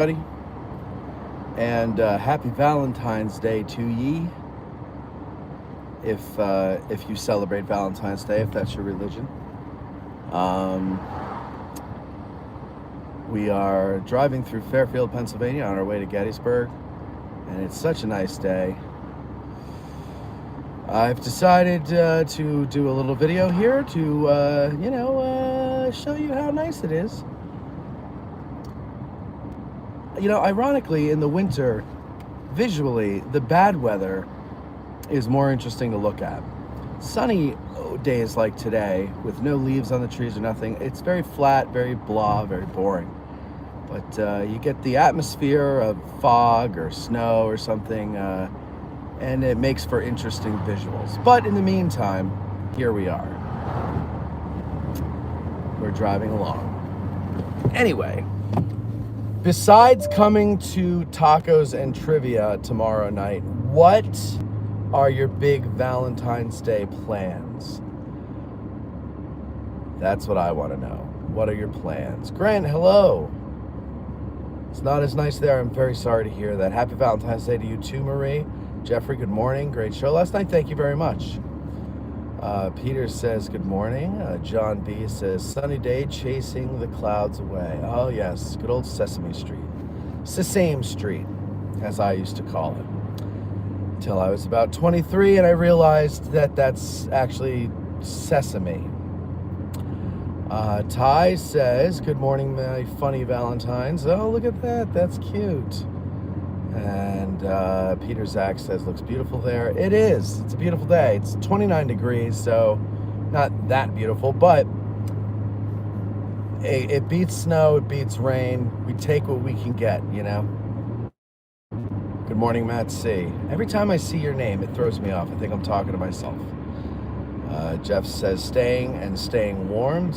everybody, and happy Valentine's Day to ye. If you celebrate Valentine's Day, if that's your religion, um, we are driving through Fairfield, Pennsylvania, on our way to Gettysburg, and it's such a nice day. I've decided to do a little video here to, show you how nice it is. Ironically, in the winter, visually, the bad weather is more interesting to look at. Sunny days like today, with no leaves on the trees or nothing, it's very flat, very blah, very boring. But you get the atmosphere of fog or snow or something, and it makes for interesting visuals. But in the meantime, here we are. We're driving along. Anyway, besides coming to tacos and trivia tomorrow night, what are your big Valentine's Day plans? That's what I want to know. What are your plans? Grant, hello. It's not as nice there. I'm very sorry to hear that. Happy Valentine's Day to you too, Marie. Jeffrey, good morning. Great show last night. Thank you very much. Peter says good morning. John B says sunny day chasing the clouds away. Oh yes, good old Sesame Street. Sesame Street, as I used to call it. Till I was about 23 and I realized that that's actually sesame. Ty says, good morning, my funny Valentines. Oh, look at that. That's cute. And Peter Zach says, looks beautiful there. It is. It's a beautiful day. It's 29 degrees, so not that beautiful, but it beats snow, it beats rain. We take what we can get, you know? Good morning, Matt C. Every time I see your name, it throws me off. I think I'm talking to myself. Jeff says, staying in and staying warm.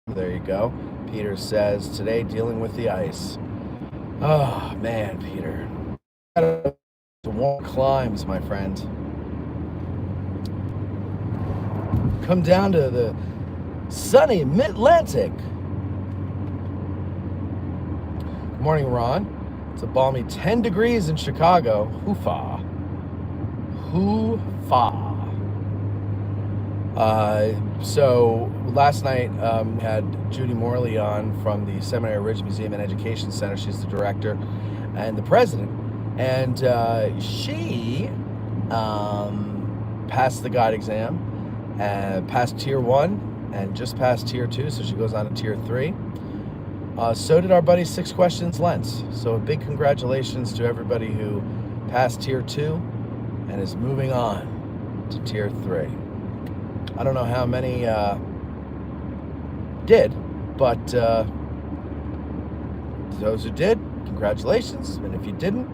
There you go. Peter says, today dealing with the ice. Oh, man, Peter. The warm climbs, my friend. Come down to the sunny Mid-Atlantic. Good morning, Ron. It's a balmy 10 degrees in Chicago. Hoo-fa. Hoo-fa. So last night we had Judy Morley on from the Seminary Ridge Museum and Education Center. She's the director and the president. And she passed the guide exam and passed Tier 1 and just passed Tier 2, so she goes on to Tier 3. So did our buddy 6 Questions Lentz. So a big congratulations to everybody who passed Tier 2 and is moving on to Tier 3. I don't know how many did, but those who did, congratulations. And if you didn't,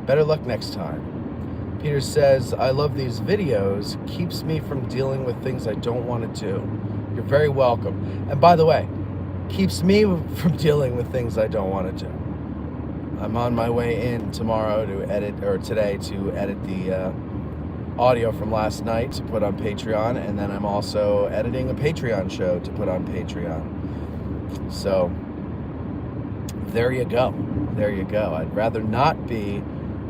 better luck next time. Peter says, I love these videos. Keeps me from dealing with things I don't want to do. You're very welcome. And by the way, keeps me from dealing with things I don't want to do. I'm on my way in tomorrow to edit, or today to edit the audio from last night to put on Patreon, and then I'm also editing a Patreon show to put on Patreon. So there you go. There you go. I'd rather not be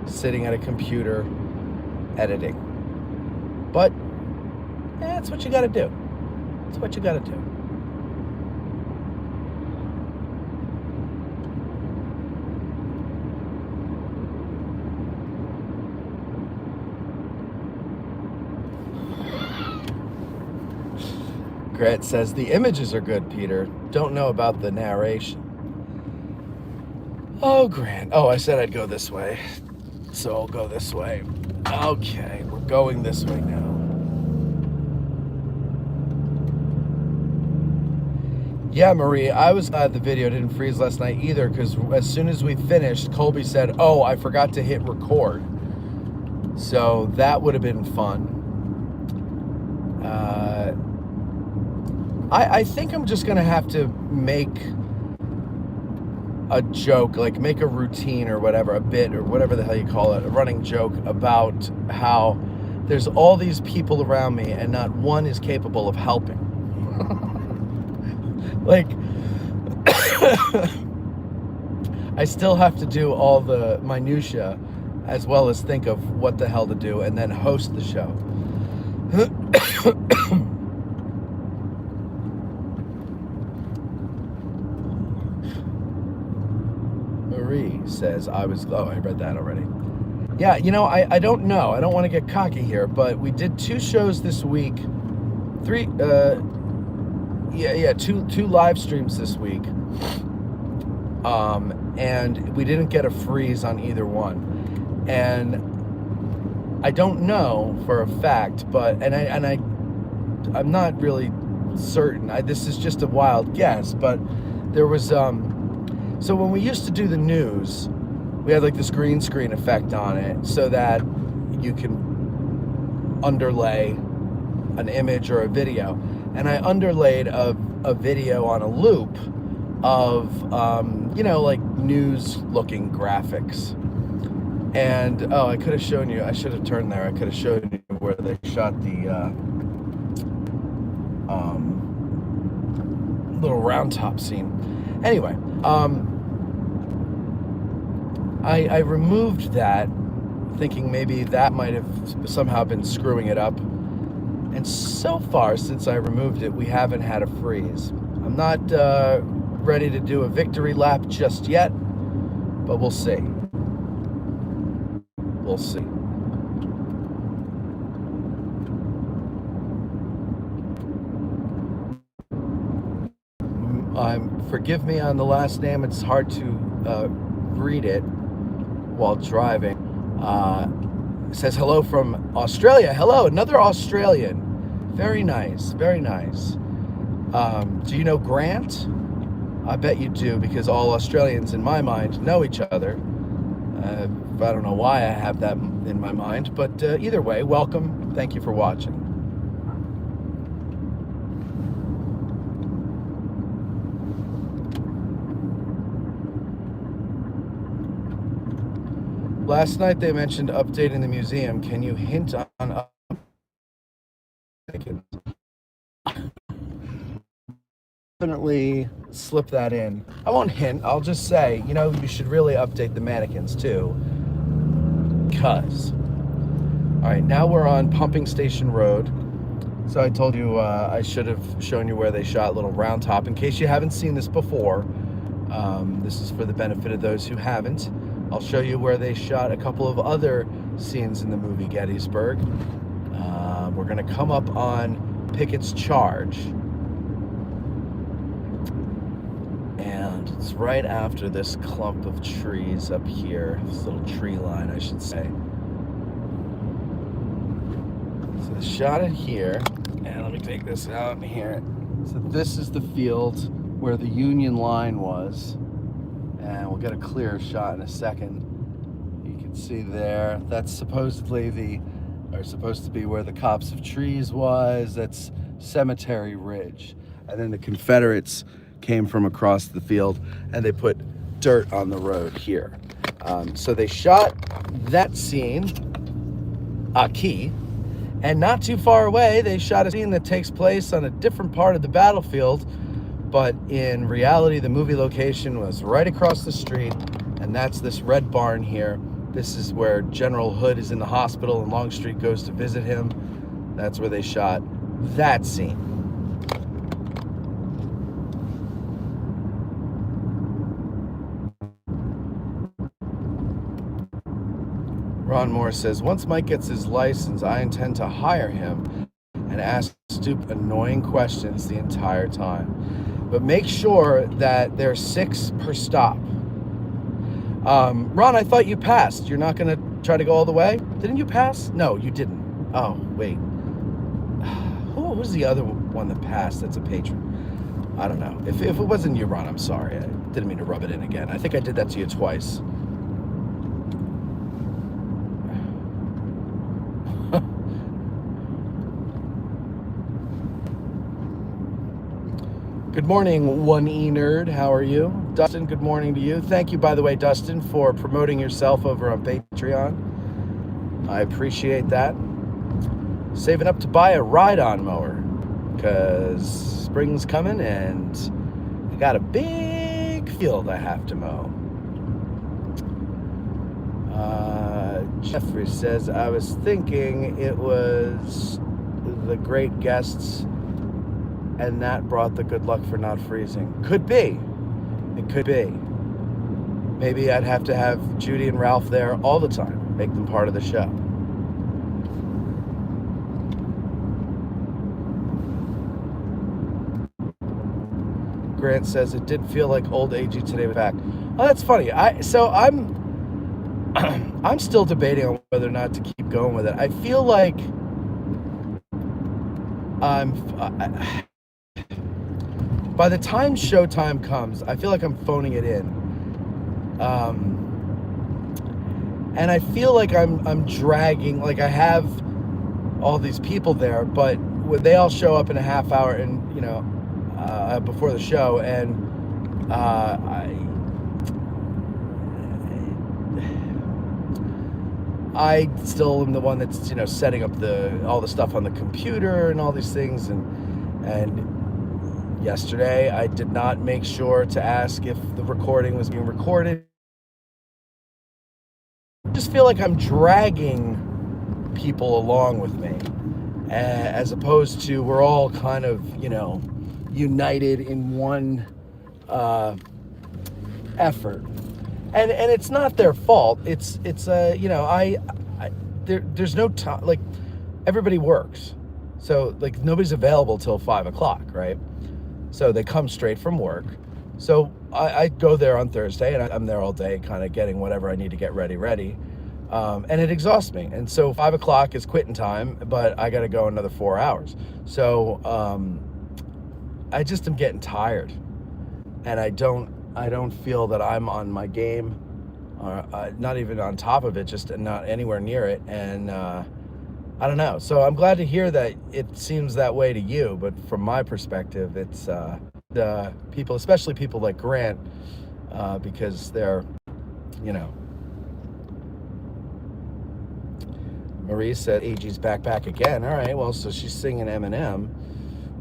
sitting at a computer editing. But that's what you got to do. That's what you got to do. Grant says, the images are good, Peter. Don't know about the narration. Oh, Grant. Oh, I said I'd go this way. So I'll go this way. Okay, we're going this way now. Yeah, Marie, I was glad the video didn't freeze last night either, because as soon as we finished, Colby said, oh, I forgot to hit record. So that would have been fun. I think I'm just going to have to make a joke, like make a routine or whatever, a bit or whatever the hell you call it, a running joke about how there's all these people around me and not one is capable of helping. Like, I still have to do all the minutia as well as think of what the hell to do and then host the show. Marie says, I read that already. Yeah, I don't know. I don't want to get cocky here, but we did 2 shows this week. Two live streams this week. And we didn't get a freeze on either one. And I don't know for a fact, but I'm not really certain. This is just a wild guess, but there was so when we used to do the news, we had like this green screen effect on it so that you can underlay an image or a video. And I underlaid a video on a loop of, like news-looking graphics. And, I could have shown you, I should have turned there, I could have shown you where they shot the little round top scene. Anyway, I removed that, thinking maybe that might have somehow been screwing it up. And so far, since I removed it, we haven't had a freeze. I'm not ready to do a victory lap just yet, but we'll see. We'll see. Forgive me on the last name. It's hard to read it while driving. It says hello from Australia. Hello, another Australian. Very nice, very nice. Do you know Grant? I bet you do, because all Australians in my mind know each other. I don't know why I have that in my mind, but either way, welcome. Thank you for watching. Last night they mentioned updating the museum. Can you hint on definitely slip that in. I won't hint, I'll just say, you should really update the mannequins too. Because. Alright, now we're on Pumping Station Road. So I told you I should have shown you where they shot Little Round Top. In case you haven't seen this before, this is for the benefit of those who haven't. I'll show you where they shot a couple of other scenes in the movie Gettysburg. We're going to come up on Pickett's Charge. And it's right after this clump of trees up here. This little tree line, I should say. So they shot it here. And let me take this out here. So this is the field where the Union line was. And we'll get a clearer shot in a second. You can see there, that's supposed to be where the copse of trees was. That's Cemetery Ridge. And then the Confederates came from across the field and they put dirt on the road here. So they shot that scene, Aki, and not too far away, they shot a scene that takes place on a different part of the battlefield. But in reality, the movie location was right across the street, and that's this red barn here. This is where General Hood is in the hospital and Longstreet goes to visit him. That's where they shot that scene. Ron Moore says, once Mike gets his license, I intend to hire him and ask stupid, annoying questions the entire time. But make sure that there's 6 per stop. Ron, I thought you passed. You're not going to try to go all the way? Didn't you pass? No, you didn't. Oh, wait. Who was the other one that passed that's a patron? I don't know. If it wasn't you, Ron, I'm sorry. I didn't mean to rub it in again. I think I did that to you twice. Good morning, 1E Nerd. How are you? Dustin, good morning to you. Thank you, by the way, Dustin, for promoting yourself over on Patreon. I appreciate that. Saving up to buy a ride-on mower because spring's coming and I got a big field I have to mow. Jeffrey says, I was thinking it was the great guests and that brought the good luck for not freezing. Could be. It could be. Maybe I'd have to have Judy and Ralph there all the time, make them part of the show. Grant says it did feel like old AG today was back. Oh, that's funny. I'm still debating on whether or not to keep going with it. I feel like by the time showtime comes, I feel like I'm phoning it in. And I feel like I'm dragging, like I have all these people there, but when they all show up in a half hour and, before the show, and I still am the one that's, setting up all the stuff on the computer and all these things. And yesterday I did not make sure to ask if the recording was being recorded. I just feel like I'm dragging people along with me, as opposed to we're all kind of, united in one effort. And it's not their fault. It's there's no time. Like, everybody works, so like nobody's available till 5:00, right? So they come straight from work. So I go there on Thursday, and I'm there all day, kind of getting whatever I need to get ready, and it exhausts me. And so 5:00 is quitting time, but I got to go another 4 hours. So I just am getting tired, and I don't feel that I'm on my game, or not even on top of it, just not anywhere near it. And I don't know. So I'm glad to hear that it seems that way to you, but from my perspective, it's the people, especially people like Grant, because they're, Marie said AG's back again. All right, well, so she's singing Eminem.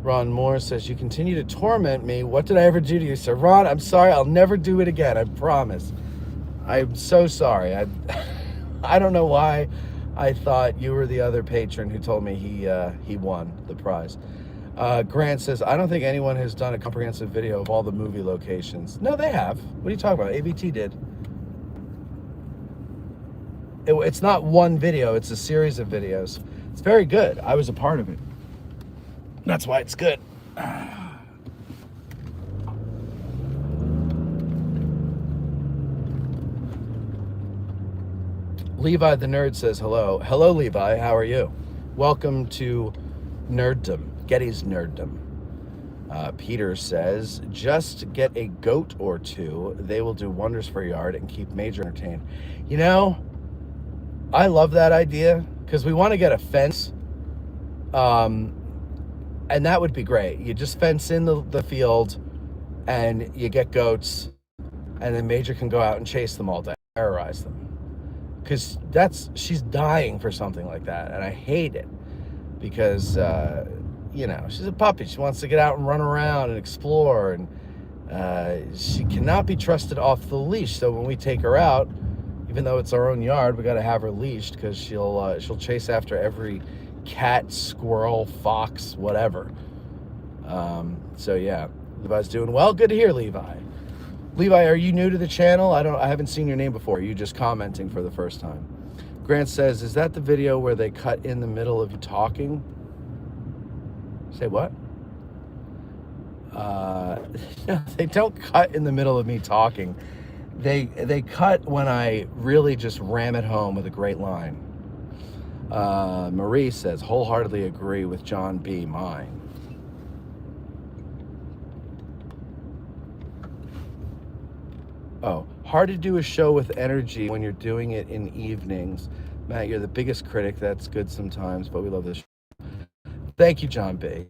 Ron Moore says, you continue to torment me. What did I ever do to you, sir? Ron, I'm sorry. I'll never do it again. I promise. I'm so sorry. I don't know why I thought you were the other patron who told me he won the prize. Grant says, I don't think anyone has done a comprehensive video of all the movie locations. No, they have. What are you talking about? ABT did. It's not one video. It's a series of videos. It's very good. I was a part of it. That's why it's good. Levi the Nerd says hello. Hello, Levi. How are you? Welcome to Nerddom, Getty's Nerddom. Peter says, just get a goat or two. They will do wonders for your yard and keep Major entertained. I love that idea, because we want to get a fence. And that would be great. You just fence in the field, and you get goats, and then Major can go out and chase them all day, terrorize them. Because she's dying for something like that, and I hate it. Because, she's a puppy. She wants to get out and run around and explore, and she cannot be trusted off the leash. So when we take her out, even though it's our own yard, we got to have her leashed, because she'll chase after every cat, squirrel, fox, whatever. So yeah, Levi's doing well. Good to hear, Levi. Levi, are you new to the channel? I haven't seen your name before. Are you just commenting for the first time? Grant says, is that the video where they cut in the middle of you talking? Say what? No, they don't cut in the middle of me talking. They cut when I really just ram it home with a great line. Marie says, wholeheartedly agree with John B. Mine. Oh, hard to do a show with energy when you're doing it in evenings. Matt, you're the biggest critic. That's good sometimes, but we love this show. Thank you, John B.